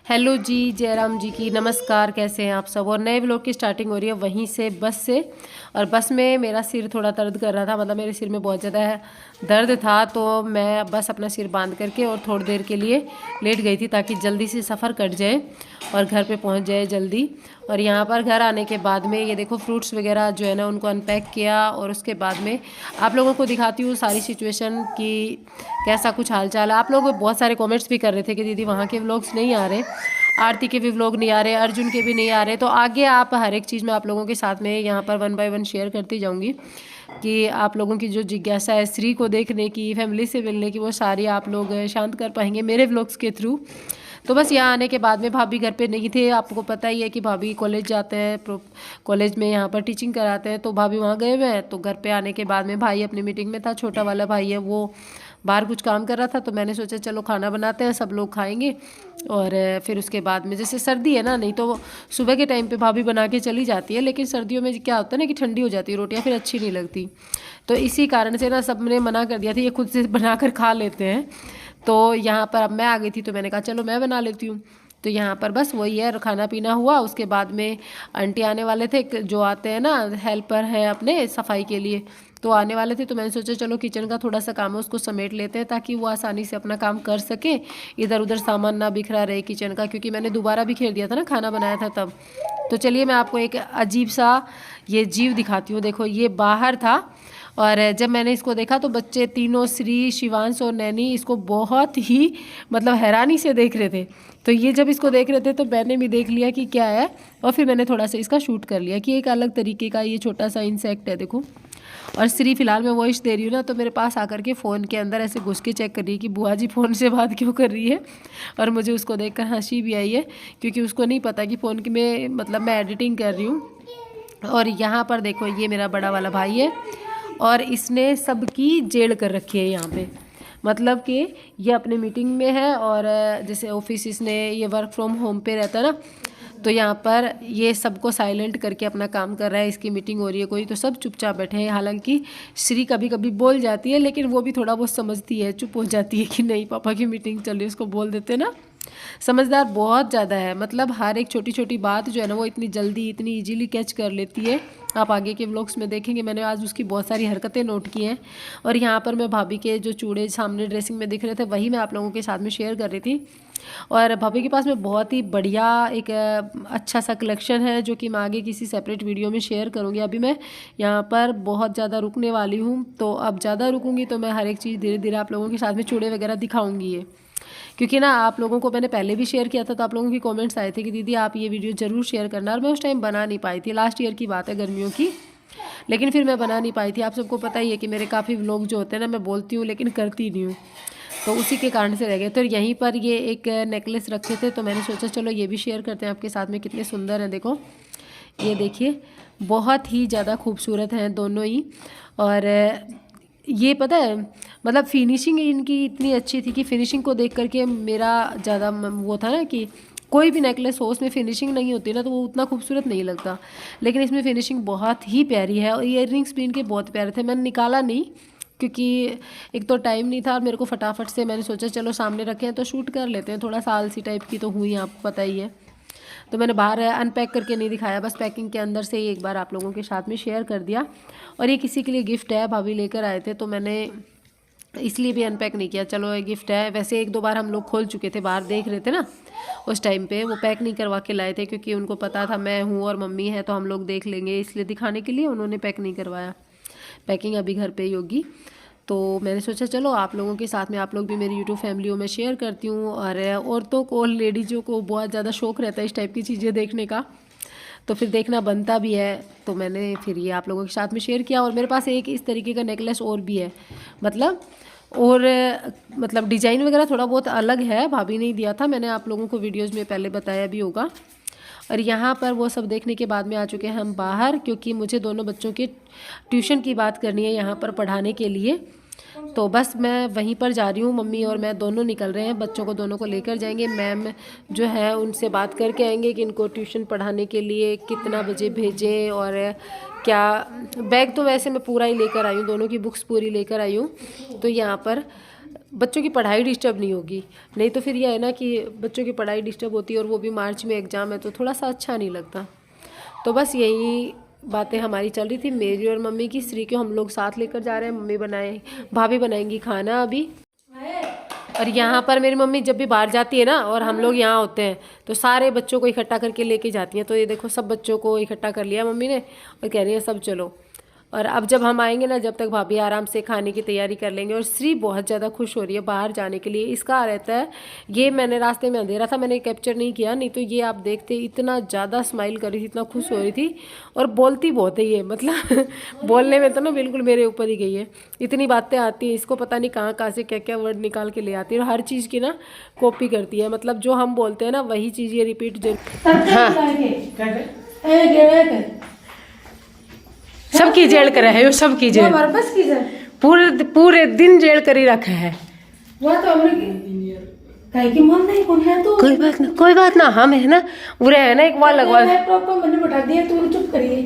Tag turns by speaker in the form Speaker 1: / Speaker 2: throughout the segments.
Speaker 1: Hello जी, जयराम जी की नमस्कार। कैसे हैं आप सब। और नए व्लॉग की स्टार्टिंग हो रही है वहीं से, बस से। और बस में मेरा सिर थोड़ा दर्द कर रहा था, मतलब मेरे सिर में बहुत ज़्यादा दर्द था, तो मैं बस अपना सिर बांध करके और थोड़ी देर के लिए लेट गई थी ताकि जल्दी से सफ़र कट जाए और घर पे पहुंच जाए जल्दी। और यहाँ पर घर आने के बाद में ये देखो फ्रूट्स वगैरह जो है ना उनको अनपैक किया, और उसके बाद में आप लोगों को दिखाती हूँ सारी सिचुएशन की कैसा कुछ हालचाल है। आप लोग बहुत सारे कमेंट्स भी कर रहे थे कि दीदी वहाँ के व्लॉग्स नहीं आ रहे, आरती के भी व्लॉग नहीं आ रहे, अर्जुन के भी नहीं आ रहे। तो आगे आप हर एक चीज़ मैं आप लोगों के साथ में यहाँ पर 1 बाय 1 शेयर करती जाऊँगी कि आप लोगों की जो जिज्ञासा है श्री को देखने की, फैमिली से मिलने की, वो सारी आप लोग शांत कर पाएंगे मेरे व्लॉग्स के थ्रू। तो बस यहाँ आने के बाद में भाभी घर पे नहीं थे। आपको पता ही है कि भाभी कॉलेज जाते हैं, कॉलेज में यहाँ पर टीचिंग कराते हैं, तो भाभी वहाँ गए हुए हैं। तो घर पे आने के बाद में भाई अपनी मीटिंग में था, छोटा वाला भाई है वो बाहर कुछ काम कर रहा था। तो मैंने सोचा चलो खाना बनाते हैं, सब लोग खाएंगे। और फिर उसके बाद में, जैसे सर्दी है ना, नहीं तो सुबह के टाइम पे भाभी बना के चली जाती है, लेकिन सर्दियों में क्या होता है ना कि ठंडी हो जाती है रोटियाँ, फिर अच्छी नहीं लगती। तो इसी कारण से ना सबने मना कर दिया था, ये खुद से बना कर खा लेते हैं। तो यहाँ पर अब मैं आ गई थी, तो मैंने कहा चलो मैं बना लेती हूँ। तो यहाँ पर बस वही है, खाना पीना हुआ। उसके बाद में आंटी आने वाले थे, जो आते हैं ना हेल्पर है अपने सफाई के लिए, तो आने वाले थे। तो मैंने सोचा चलो किचन का थोड़ा सा काम है उसको समेट लेते हैं ताकि वो आसानी से अपना काम कर सके, इधर उधर सामान ना बिखरा रहे किचन का, क्योंकि मैंने दोबारा बिखेर दिया था ना खाना बनाया था तब। तो चलिए मैं आपको एक अजीब सा ये जीव दिखाती हूँ। देखो ये बाहर था, और जब मैंने इसको देखा तो बच्चे तीनों, श्री, शिवांश और नैनी, इसको बहुत ही मतलब हैरानी से देख रहे थे। तो ये जब इसको देख रहे थे तो मैंने भी देख लिया कि क्या है, और फिर मैंने थोड़ा सा इसका शूट कर लिया कि एक अलग तरीके का ये छोटा सा इंसेक्ट है, देखो। और श्री फिलहाल मैं वॉइस दे रही हूँ ना, तो मेरे पास आकर के फ़ोन के अंदर ऐसे घुस के चेक कर रही है कि बुआ जी फ़ोन से बात क्यों कर रही है। और मुझे उसको देखकर हंसी भी आई है, क्योंकि उसको नहीं पता कि फ़ोन की मैं एडिटिंग कर रही हूँ। और यहाँ पर देखो ये मेरा बड़ा वाला भाई है, और इसने सबकी जेल कर रखी है यहाँ पे। मतलब कि ये अपने मीटिंग में है, और जैसे ऑफिस इसने ये वर्क फ्रॉम होम पे रहता है ना, तो यहाँ पर ये सबको साइलेंट करके अपना काम कर रहा है। इसकी मीटिंग हो रही है कोई, तो सब चुपचाप बैठे हैं। हालांकि श्री कभी कभी बोल जाती है, लेकिन वो भी थोड़ा बहुत समझती है, चुप हो जाती है कि नहीं पापा की मीटिंग चल रही है, उसको बोल देते ना। समझदार बहुत ज़्यादा है, मतलब हर एक छोटी छोटी बात जो है ना वो इतनी जल्दी, इतनी इजीली कैच कर लेती है। आप आगे के व्लॉग्स में देखेंगे, मैंने आज उसकी बहुत सारी हरकतें नोट की हैं। और यहाँ पर मैं भाभी के जो चूड़े सामने ड्रेसिंग में दिख रहे थे, वही मैं आप लोगों के साथ में शेयर कर रही थी। और भाभी के पास में बहुत ही बढ़िया एक अच्छा सा कलेक्शन है, जो कि मैं आगे किसी सेपरेट वीडियो में शेयर करूँगी। अभी मैं यहाँ पर बहुत ज़्यादा रुकने वाली हूँ, तो अब ज़्यादा रुकूँगी तो मैं हर एक चीज़ धीरे धीरे आप लोगों के साथ में चूड़े वगैरह दिखाऊँगी ये। क्योंकि ना आप लोगों को मैंने पहले भी शेयर किया था, तो आप लोगों की कमेंट्स आए थे कि दीदी आप ये वीडियो ज़रूर शेयर करना, और मैं उस टाइम बना नहीं पाई थी। लास्ट ईयर की बात है, गर्मियों की, लेकिन फिर मैं बना नहीं पाई थी। आप सबको पता ही है कि मेरे काफ़ी व्लॉग जो होते हैं ना, मैं बोलती हूँ लेकिन करती नहीं हूँ, तो उसी के कारण से रह गए। तो यहीं पर ये एक नेकलेस रखे थे, तो मैंने सोचा चलो ये भी शेयर करते हैं आपके साथ में। कितने सुंदर हैं देखो, ये देखिए, बहुत ही ज़्यादा खूबसूरत हैं दोनों ही। और ये पता है, मतलब फिनिशिंग इनकी इतनी अच्छी थी कि फिनिशिंग को देख करके मेरा ज़्यादा वो था ना कि कोई भी नेकलेस हो उसमें फिनिशिंग नहीं होती ना, तो वो उतना खूबसूरत नहीं लगता। लेकिन इसमें फिनिशिंग बहुत ही प्यारी है, और ईयररिंग्स भी इनके बहुत प्यारे थे। मैंने निकाला नहीं क्योंकि एक तो टाइम नहीं था, और मेरे को फटाफट से मैंने सोचा चलो सामने रखे हैं तो शूट कर लेते हैं। थोड़ा सा आलसी टाइप की तो हुई, आपको पता ही है। तो मैंने बाहर अनपैक करके नहीं दिखाया, बस पैकिंग के अंदर से ही एक बार आप लोगों के साथ में शेयर कर दिया। और ये किसी के लिए गिफ्ट है, भाभी लेकर आए थे, तो मैंने इसलिए भी अनपैक नहीं किया। चलो ये गिफ्ट है, वैसे एक दो बार हम लोग खोल चुके थे, बाहर देख रहे थे ना उस टाइम पे। वो पैक नहीं करवा के लाए थे, क्योंकि उनको पता था मैं हूँ और मम्मी है तो हम लोग देख लेंगे, इसलिए दिखाने के लिए उन्होंने पैक नहीं करवाया। पैकिंग अभी घर पे ही होगी। तो मैंने सोचा चलो आप लोगों के साथ में, आप लोग भी मेरी यूट्यूब फैमिली में शेयर करती हूँ। और औरतों को, लेडीज़ों को बहुत ज़्यादा शौक़ रहता है इस टाइप की चीज़ें देखने का, तो फिर देखना बनता भी है। तो मैंने फिर ये आप लोगों के साथ में शेयर किया। और मेरे पास एक इस तरीके का नेकलेस और भी है, मतलब और मतलब डिज़ाइन वगैरह थोड़ा बहुत अलग है, भाभी ने दिया था, मैंने आप लोगों को वीडियोज़ में पहले बताया भी होगा। और यहाँ पर वो सब देखने के बाद में आ चुके हैं हम बाहर, क्योंकि मुझे दोनों बच्चों के ट्यूशन की बात करनी है यहाँ पर पढ़ाने के लिए। तो बस मैं वहीं पर जा रही हूँ, मम्मी और मैं दोनों निकल रहे हैं, बच्चों को दोनों को लेकर जाएंगे। मैम जो है उनसे बात करके आएंगे कि इनको ट्यूशन पढ़ाने के लिए कितना बजे भेजें, और क्या। बैग तो वैसे मैं पूरा ही लेकर आई हूँ, दोनों की बुक्स पूरी लेकर आई हूँ। तो यहाँ पर बच्चों की पढ़ाई डिस्टर्ब नहीं होगी, नहीं तो फिर यह है ना कि बच्चों की पढ़ाई डिस्टर्ब होती है और वो भी मार्च में एग्ज़ाम है तो थोड़ा सा अच्छा नहीं लगता। तो बस यही बातें हमारी चल रही थी, मेरी और मम्मी की। श्री को हम लोग साथ लेकर जा रहे हैं, मम्मी बनाए, भाभी बनाएंगी खाना अभी। और यहाँ पर मेरी मम्मी जब भी बाहर जाती है ना और हम लोग यहाँ होते हैं तो सारे बच्चों को इकट्ठा करके लेके जाती हैं। तो ये देखो सब बच्चों को इकट्ठा कर लिया मम्मी ने और कह रही है सब चलो। और अब जब हम आएंगे ना, जब तक भाभी आराम से खाने की तैयारी कर लेंगे। और श्री बहुत ज़्यादा खुश हो रही है बाहर जाने के लिए। इसका रहता है, ये मैंने रास्ते में अंधेरा था, मैंने कैप्चर नहीं किया, नहीं तो ये आप देखते इतना ज़्यादा स्माइल कर रही थी, इतना खुश हो रही थी। और बोलती बहुत है ये, मतलब बोलने में तो ना बिल्कुल मेरे ऊपर ही गई है, इतनी बातें आती हैं इसको, पता नहीं कहाँ कहाँ से क्या क्या वर्ड निकाल के ले आती है। और हर चीज़ की ना कॉपी करती है, मतलब जो हम बोलते हैं ना वही चीज़ ये रिपीट सबकी जेल करे है, यो सबकी जेल, पूरे दिन जेल करी रखा है।
Speaker 2: वो तो की मन नहीं तो
Speaker 1: कोई बात ना, हम है ना बुरे है ना, एक बार लगवा
Speaker 2: मैंने बैठा दिया, तू चुप करिए।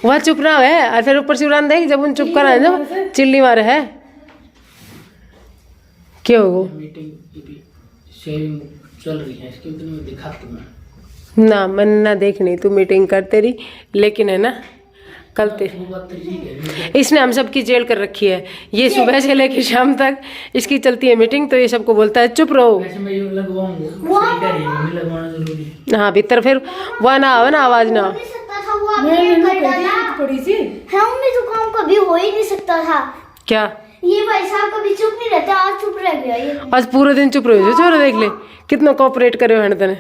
Speaker 1: वह चुप ना है और फिर ऊपर से उड़ान देख, जब उन चुप करा जब चिल्ली मारे है क्यों वो
Speaker 3: मीटिंग चल रही है, इसके ऊपर मैं दिखाती हूँ
Speaker 1: ना, मन ना देखनी, तू मीटिंग करते रही, लेकिन है ना कल इसने हम सबकी जेल कर रखी है। ये सुबह से लेकर शाम तक इसकी चलती है मीटिंग, तो ये सबको बोलता है चुप रहो। हाँ भीतर फिर वह ना आवे ना, आवाज ना
Speaker 4: जुकाम कभी हो ही नहीं सकता था।
Speaker 1: क्या
Speaker 4: ये भाई साहब कभी चुप नहीं रहता, आज चुप रह गया ये।
Speaker 1: आज पूरे दिन चुप रहो, चोर देख ले कितना कोऑपरेट करे हो हणतने,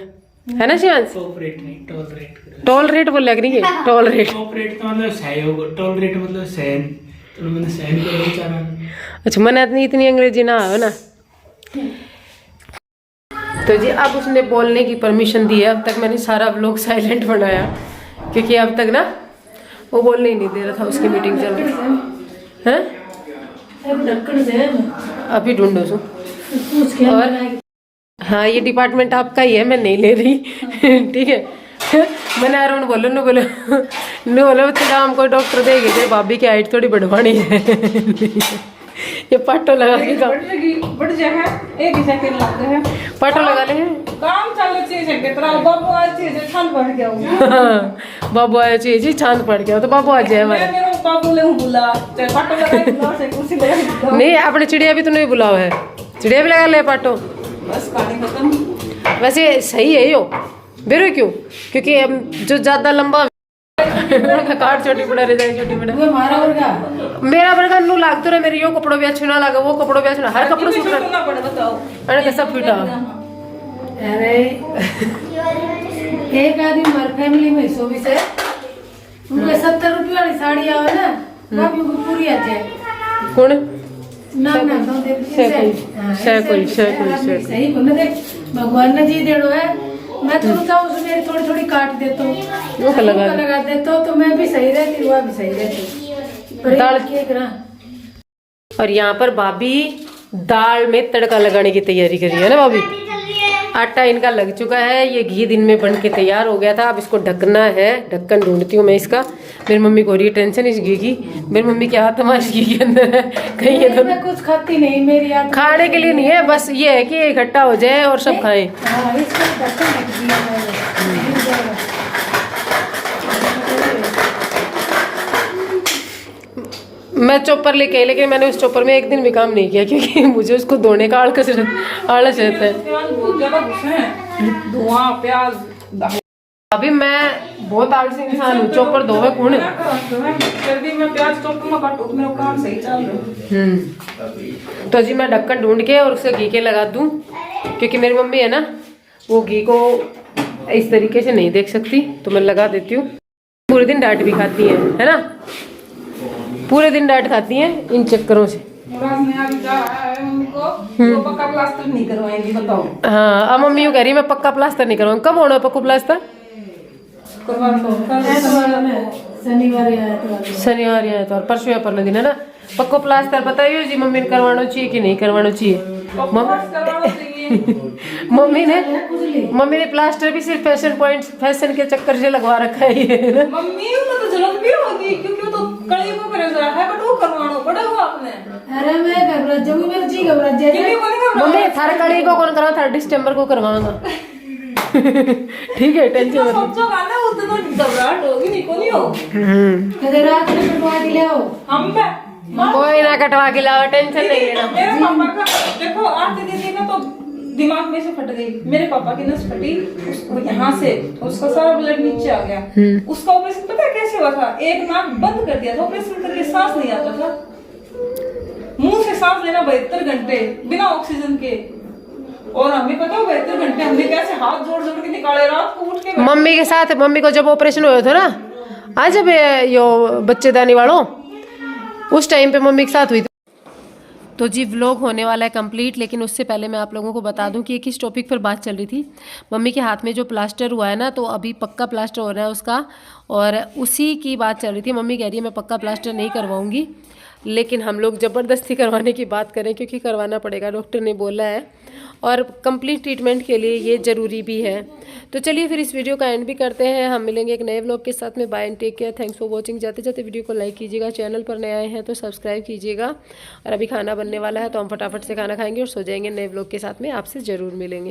Speaker 1: है ना शिवांश?
Speaker 3: कोऑपरेट नहीं, टॉलरेट।
Speaker 1: टॉलरेट बोल लग रही है, टॉलरेट।
Speaker 3: कोऑपरेट तो मतलब सहयोग, टॉलरेट मतलब सहन, तो मैंने सहन कर बेचारा।
Speaker 1: अच्छा मैंने इतनी अंग्रेजी ना आवे ना। तो जी अब उसने बोलने की परमिशन दी है। अब तक मैंने सारा व्लॉग साइलेंट बनाया क्योंकि अब तक ना वो बोलने ही नहीं दे रहा था, उसकी मीटिंग चल रही है। अभी ढूंढो सो। और हाँ ये डिपार्टमेंट आपका ही है, मैं नहीं ले रही ठीक है। मैंने अरुण बोलो न बोलो न बोलो तेरा हमको डॉक्टर देगी, तेरे भाभी की हाइट थोड़ी बढ़वानी है ये पाटो लगा के
Speaker 2: बढ़ जाए एक ही सेकंड लगता है,
Speaker 1: पाटो लगा ले
Speaker 2: काम चल चीज है तेरा बाबू आज चीज छान पड़ गया
Speaker 1: बाबू आया चीज छान पड़ गया, तो बाबू आ जाए हमारे।
Speaker 2: मेरा बाबू ले बुला चाहे पाटो लगा से कुर्सी लगा
Speaker 1: नहीं अपने चिड़िया भी तो नहीं बुलाओ है, चिड़िया भी लगा ले पाटो,
Speaker 2: बस कहानी खत्म।
Speaker 1: वैसे सही है यो बेरो, क्यों? क्योंकि जो ज्यादा लंबा कार्ड छोटी पड़ा रह जाए, छोटी पड़ा मेरा वर्गा नु लागतो रे, मेरे यो कपड़ो भी अच्छो ना लागे, वो कपड़ो भी अच्छो ना, हर कपड़ो सूट करना
Speaker 2: पड़े बताओ,
Speaker 1: अरे कैसा फिटा।
Speaker 2: अरे एक आदमी हमारी फैमिली में 120 है, उनके 70 रुपये वाली साड़ी आवे ना भाभी को पूरी आ जाए।
Speaker 1: कौन
Speaker 2: ना ना तो
Speaker 1: कोई
Speaker 2: सही बोल दे, भगवान ने जी देड़ो है, मैं तो चाहूँ उसमें मेरी थोड़ी थोड़ी काट देता हूँ, वो लगा देता हूँ, तो मैं भी सही रहती, वह भी सही रहती दाल की।
Speaker 1: और यहाँ पर भाभी दाल में तड़का लगाने की तैयारी कर रही है ना भाभी। आटा इनका लग चुका है, ये घी दिन में बन के तैयार हो गया था, अब इसको ढकना है। ढक्कन ढूंढती हूँ मैं इसका, मेरी मम्मी को हो रही है टेंशन इस घी की। मेरी मम्मी के हाथ हमारे घी के अंदर है कहीं ये तो
Speaker 2: मैं कुछ खाती नहीं, मेरी आदत
Speaker 1: खाने के लिए नहीं है, बस ये है कि इकट्ठा हो जाए और सब खाएं। मैं चॉपर लेके आई, लेकिन मैंने उस चॉपर में एक दिन भी काम नहीं किया क्योंकि मुझे उसको धोने का आलस रहता है।
Speaker 2: धुआं प्याज
Speaker 1: अभी मैं बहुत आलसी इंसान हूँ, चॉपर धोवे कौन? तो जी मैं ढक्कन ढूंढ के और उसे घी के लगा दूं, क्योंकि मेरी मम्मी है ना वो घी को इस तरीके से नहीं देख सकती, तो मैं लगा देती हूँ। पूरे दिन डांट भी खाती है ना, पूरे दिन डांट खाती हैं इन चक्करों से।
Speaker 2: पक्का प्लास्टर नहीं करवाएंगे बताओ।
Speaker 1: हाँ अब मम्मी यूँ कह रही मैं पक्का प्लास्टर नहीं करवाऊंगी। कब होना है पक्का प्लास्टर? शनिवार या एतवार, परसों या परले दिन है ना पक्को प्लास्टर। बताइए जी मम्मी ने करवाना चाहिए कि नहीं करवाना चाहिए? मम्मी ने प्लास्टर भी सिर्फ फैशन के चक्कर से लगवा रखा है ये।
Speaker 2: मम्मी को तो जरूरत भी होगी क्योंकि वो तो
Speaker 5: कड़ी को करे जा है बट वो करवानो पड़ेगा आपने।
Speaker 2: अरे मैं घबरा जाऊंगी, मेरे जी घबरा जाए।
Speaker 5: किसी को नहीं करवाना।
Speaker 1: मम्मी थार कड़ी को कौन करा, 3 दिसंबर को करवाऊंगा। ठीक है, टेंशन
Speaker 5: जितना
Speaker 1: मत लो।
Speaker 5: सोचो गाना उतना घबराहट होगी, नहीं को नहीं हो।
Speaker 2: कदे रात में कटवा के ले आओ।
Speaker 5: हम पे
Speaker 1: कोई ना कटवा के लाओ, टेंशन नहीं लेना।
Speaker 5: मेरे पापा का देखो आते दीदी ना तो दिमाग में से फट गई। मेरे पापा की नस फटी उसको यहाँ से, उसका सारा ब्लड नीचे आ गया। उसका ऑपरेशन पता है कैसे हुआ था? एक नाक बंद कर दिया था ऑपरेशन करके, सांस नहीं आता था। मुंह से सांस लेना 72 घंटे बिना ऑक्सीजन के। और हमें पता है 72 घंटे हमने कैसे हाथ जोड़ जोड़ के निकाले, रात को उठ के
Speaker 1: मम्मी के साथ, मम्मी को जब ऑपरेशन हुआ था ना, आज जब यो बच्चेदानी वालों, उस टाइम पे मम्मी के साथ हुई थी। तो जी व्लॉग होने वाला है कंप्लीट, लेकिन उससे पहले मैं आप लोगों को बता दूं कि किस टॉपिक पर बात चल रही थी। मम्मी के हाथ में जो प्लास्टर हुआ है ना, तो अभी पक्का प्लास्टर हो रहा है उसका, और उसी की बात चल रही थी। मम्मी कह रही है मैं पक्का प्लास्टर नहीं करवाऊंगी, लेकिन हम लोग ज़बरदस्ती करवाने की बात करें क्योंकि करवाना पड़ेगा, डॉक्टर ने बोला है, और कंप्लीट ट्रीटमेंट के लिए ये ज़रूरी भी है। तो चलिए फिर इस वीडियो का एंड भी करते हैं। हम मिलेंगे एक नए व्लॉग के साथ में। Bye and take care, thanks for watching. जाते जाते वीडियो को लाइक कीजिएगा, चैनल पर नए आए हैं तो सब्सक्राइब कीजिएगा। और अभी खाना बनने वाला है तो हम फटाफट से खाना खाएंगे और सो जाएंगे। नए व्लॉग के साथ में आपसे ज़रूर मिलेंगे।